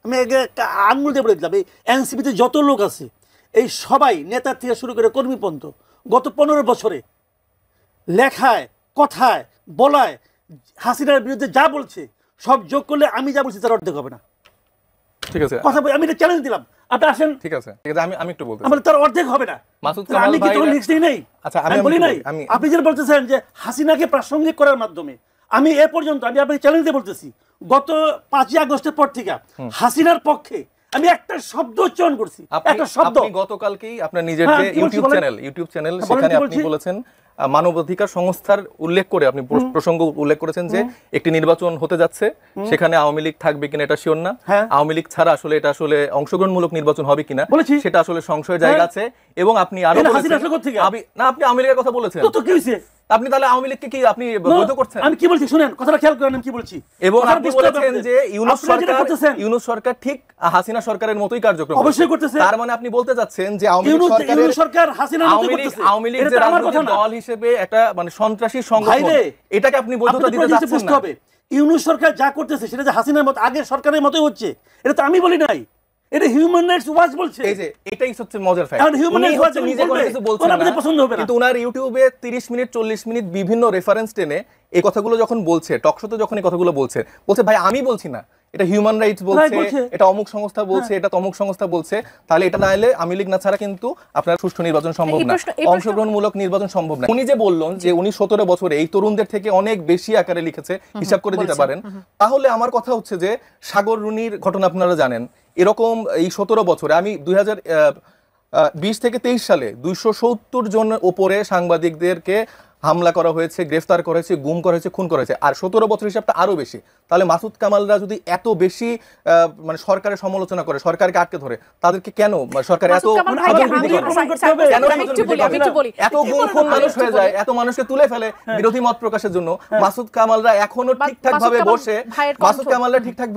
আমি আঙুল দিয়ে বলে দিলাম, এই এনসিপিতে যত লোক আছে এই সবাই নেতা থেকে শুরু করে কর্মী পর্যন্ত গত 15 বছরে লেখায় কথায় বলায় হাসিনার বিরুদ্ধে যা বলছে সব যোগ করলে আমি যা বলছি তার অর্ধেক হবে না। ঠিক আছে, কথা বলি, আমি এটা চ্যালেঞ্জ দিলাম, আপনি আসেন। ঠিক আছে, ঠিক আছে, আমি একটু বলতে তার অর্ধেক হবে না। মাসুদ কামাল আমি কি ভাই তখন লিখতেই নেই? আচ্ছা আমি বলি নাই। আপনি যেটা বলতেছেন যে হাসিনাকে প্রাসঙ্গিক করার মাধ্যমে আমি এ পর্যন্ত আমি আপনাকে চ্যালেঞ্জ দিয়ে বলতেছি গত 5ই আগস্টের পর থেকে হাসিনার পক্ষে আমি একটা শব্দ উচ্চারণ করছি, একটা শব্দ। আপনি গতকালকেই আপনার নিজের যে ইউটিউব চ্যানেল সেখানে আপনি বলেছেন মানবাধিকার সংস্থার উল্লেখ করে আপনি প্রসঙ্গ উল্লেখ করেছেন যে একটি নির্বাচন হতে যাচ্ছে, সেখানে আওয়ামী লীগ থাকবে কিনা এটা শিওর না, আওয়ামী লীগ ছাড়া আসলে এটা আসলে অংশগ্রহণমূলক নির্বাচন হবে কিনা সেটা আসলে সংশয়ের জায়গা আছে। এবং আপনি আরো বলেছেন না, আপনি আওয়ামী লীগের কথা বলেছেন, তো কি হইছে? আপনি তাহলে আওয়ামী লীগকে কি আপনি বৈধ করছেন? আমি কি বলছি শুনেন, কথাটা খেয়াল করেন আমি কি বলছি। এবং আপনি বলেছেন যে ইউনূস সরকার ঠিক হাসিনা সরকারের মতোই কার্যক্রম অবশ্যই করতেছে। তার মানে আপনি বলতে যাচ্ছেন যে আওয়ামী সরকার হাসিনার মতোই করতেছে। আওয়ামী লীগ যে রাজনৈতিক দল হিসেবে একটা মানে সন্ত্রাসী সংগঠন, এটাকে আপনি বৈধতা দিতে যাচ্ছেন না। ইউনূস সরকার যা করতেছে সেটা যে হাসিনার মতো আগের সরকারের মতোই হচ্ছে, এটা তো আমি বলি নাই, এটা হিউম্যান রাইটস ওয়াচ বলছে। এই যে এটাই হচ্ছে মজার ফ্যাক্ট, হিউম্যান রাইটস ওয়াচ নিজে কোনো কিছু বলছে না, পছন্দ হবে না, কিন্তু ওনার ইউটিউবে 30 মিনিট 40 মিনিট বিভিন্ন রেফারেন্স টেনে এই কথাগুলো যখন বলছে, টকশোতে যখন এই কথাগুলো বলছে ভাই আমি বলছি না, এটা হিউম্যান রাইটস বলছে, এটা অমুক সংস্থা বলছে, এটা তমুক সংস্থা বলছে, তাহলে এটা না এলে আওয়ামী লীগ না ছাড়া কিন্তু আপনার সুষ্ঠু নির্বাচন সম্ভব না, অংশগ্রহণমূলক নির্বাচন সম্ভব না। উনি যে বললেন যে উনি 17 বছরে এই তরুণদের থেকে অনেক বেশি আকারে লিখেছে, হিসাব করে দিতে পারেন, তাহলে আমার কথা হচ্ছে যে সাগর রুনির ঘটনা আপনারা জানেন, এরকম এই 17 বছরে আমি 2020 থেকে 23 সালে 270 জনের উপরে সাংবাদিকদেরকে হামলা করা হয়েছে, গ্রেফতার করা হয়েছে, গুম করা হয়েছে, খুন করা হয়েছে, আর 17 বছর হিসাবটা আরো বেশি। তাহলে মাসুদ কামালরা যদি এত বেশি মানে সরকারের সমালোচনা করে, সরকারকে আটকে ধরে, তাদেরকে কেন সরকার এত গুম খুন মানুষ হয়ে যায়, এত মানুষকে তুলে ফেলে বিরোধী মত প্রকাশের জন্য? মাসুদ কামালরা এখনো ঠিকঠাক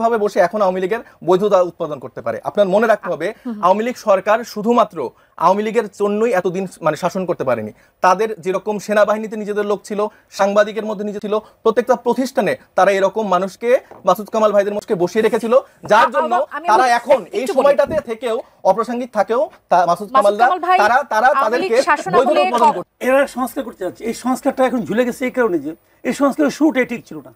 ভাবে বসে এখন আওয়ামী লীগের বৈধতা উৎপাদন করতে পারে। আপনার মনে রাখতে হবে আওয়ামী লীগ সরকার শুধুমাত্র আওয়ামী লীগের জন্যই এতদিন মানে শাসন করতে পারেনি। তাদের যেরকম সেনাবাহিনীতে নিজেদের লোক ছিল, সাংবাদিকের মধ্যে নিজে ছিল, প্রত্যেকটা প্রতিষ্ঠানে তারা এরকম মানুষকে মাসুদ কামাল ভাইদের মধ্যে বসিয়ে রেখেছিল, যার জন্য তারা এখন এই সময়টাতে থেকেও অপ্রাসঙ্গিক থাকেও মাসুদ কামালরা তারা তাদেরকে বৈধতা উৎপাদন করতে, এরা সংস্কার করতে যাচ্ছে। এই সংস্কারটা এখন ঝুলে গেছে এই কারণে যে এই সংস্কারের শুরুটাই ঠিক ছিল না,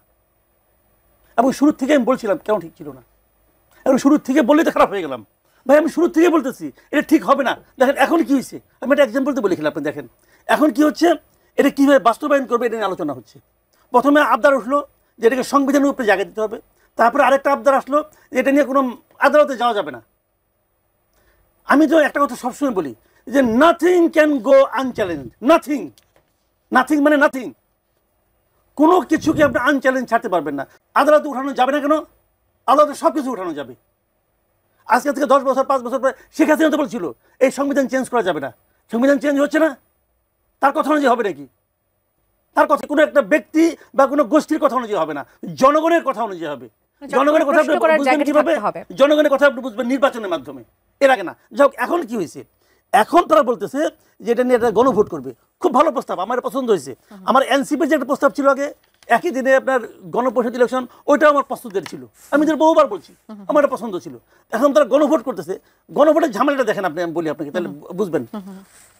এবং শুরু থেকে আমি বলছিলাম কেন ঠিক ছিল না, এবং শুরু থেকে বললে তো খারাপ হয়ে গেলাম। ভাই আমি শুরু থেকে বলতেছি এটা ঠিক হবে না। দেখেন এখন কি হয়েছে, আমি একটা এক্সাম্পল তো বলে খেলাম। আপনি দেখেন এখন কি হচ্ছে, এটা কীভাবে বাস্তবায়ন করবে এটা নিয়ে আলোচনা হচ্ছে। প্রথমে আবদার উঠলো যে এটাকে সংবিধানের উপরে জায়গা দিতে হবে, তারপরে আরেকটা আবদার আসলো যে এটা নিয়ে কোনো আদালতে যাওয়া যাবে না। আমি তো একটা কথা সবসময় বলি যে nothing can go unchallenged, nothing, nothing মানে নাথিং, কোনো কিছুকে আপনি আনচ্যালেঞ্জ ছাড়তে পারবেন না। আদালতে উঠানো যাবে না কেন? আদালতে সব কিছু উঠানো যাবে। আজকে থেকে 10 বছর 5 বছর পরে শেখ হাসিনা তো বলছিল এই সংবিধান চেঞ্জ করা যাবে না। সংবিধান চেঞ্জ হচ্ছে না, তার কথা অনুযায়ী হবে নাকি? তার কথা কোনো একটা ব্যক্তি বা কোনো গোষ্ঠীর কথা অনুযায়ী হবে না, জনগণের কথা অনুযায়ী হবে। জনগণের কথা আপনি বুঝবেন কিভাবে? জনগণের কথা আপনি বুঝবেন নির্বাচনের মাধ্যমে, এর আগে না। যাই হোক, এখন কি হয়েছে, এখন তারা বলতেছে যে এটা নিয়ে একটা গণভোট করবে। খুব ভালো প্রস্তাব, আমার পছন্দ হয়েছে। আমার এনসিপির যে একটা প্রস্তাব ছিল আগে একই দিনে আপনার গণপরিষদ ইলেকশন, ওইটাও আমার পছন্দের ছিল, আমি যে বহুবার বলছি আমার এটা পছন্দ ছিল। এখন তারা গণভোট করতেছে। গণভোটের ঝামেলাটা দেখেন আপনি, আমি বলি আপনাকে তাহলে বুঝবেন।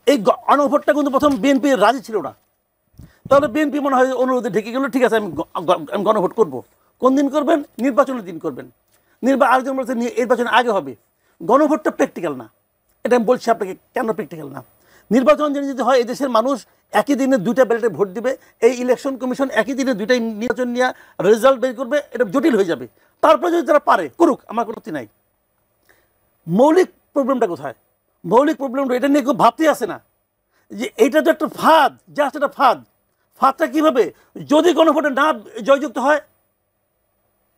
এই গণভোটটা কিন্তু প্রথম বিএনপি রাজি ছিল না, তাহলে বিএনপি মনে হয় অনুরোধে ঢেকে গেল, ঠিক আছে আমি গণভোট করবো। কোন দিন করবেন? নির্বাচনের দিন করবেন। আরেকজন বলছে নির্বাচনের আগে হবে। গণভোটটা প্র্যাকটিক্যাল না, এটা আমি বলছি আপনাকে কেন প্র্যাকটিক্যাল না। নির্বাচন যদি হয় এই দেশের মানুষ একই দিনে 2টা ব্যালটে ভোট দিবে, এই ইলেকশন কমিশন একই দিনে 2টাই নির্বাচন নিয়ে রেজাল্ট বের করবে, এটা জটিল হয়ে যাবে। তারপরে যদি তারা পারে করুক, আমার কোনো ক্ষতি নাই। মৌলিক প্রবলেমটা কোথায়? মৌলিক প্রবলেমটা এটা নিয়ে কেউ ভাবতে আসে না যে এইটা তো একটা ফাঁদ, জাস্ট একটা ফাঁদ। ফাঁদটা কীভাবে? যদি গণভোটে না জয়যুক্ত হয়,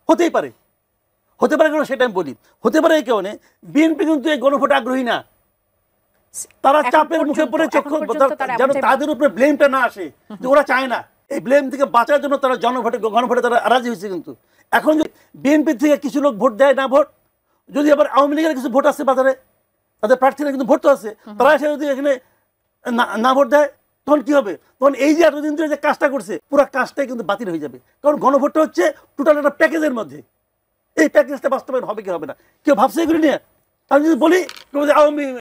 হতেই পারে, হতে পারে কেন সেটা আমি বলি। হতে পারে এই কারণে বিএনপি কিন্তু এই গণভোটে আগ্রহী না, তারা চাপের মুখে পড়ে যেন তাদের উপরে ব্লেমটা না আসে, যে ওরা চায় না। এই ব্লেম থেকে বাঁচার জন্য তারা গণভোটে তারা রাজি হয়েছে। কিন্তু এখন যদি বিএনপি থেকে কিছু লোক ভোট দেয় না ভোট, যদি আবার আওয়ামী লীগের কিছু ভোট আছে বাজারে, তাদের প্রার্থীরা কিন্তু ভোট তো আছে, তারা এসে যদি এখানে না ভোট দেয় তখন কি হবে? তখন এই যে এতদিন ধরে যে কাজটা করছে পুরো কাজটাই কিন্তু বাতিল হয়ে যাবে। কারণ গণভোটটা হচ্ছে টোটাল একটা প্যাকেজের মধ্যে। এই প্যাকেজটা বাস্তবায়ন হবে কি হবে না, কেউ ভাবছে এগুলি নিয়ে? আমি যদি বলি আওয়ামী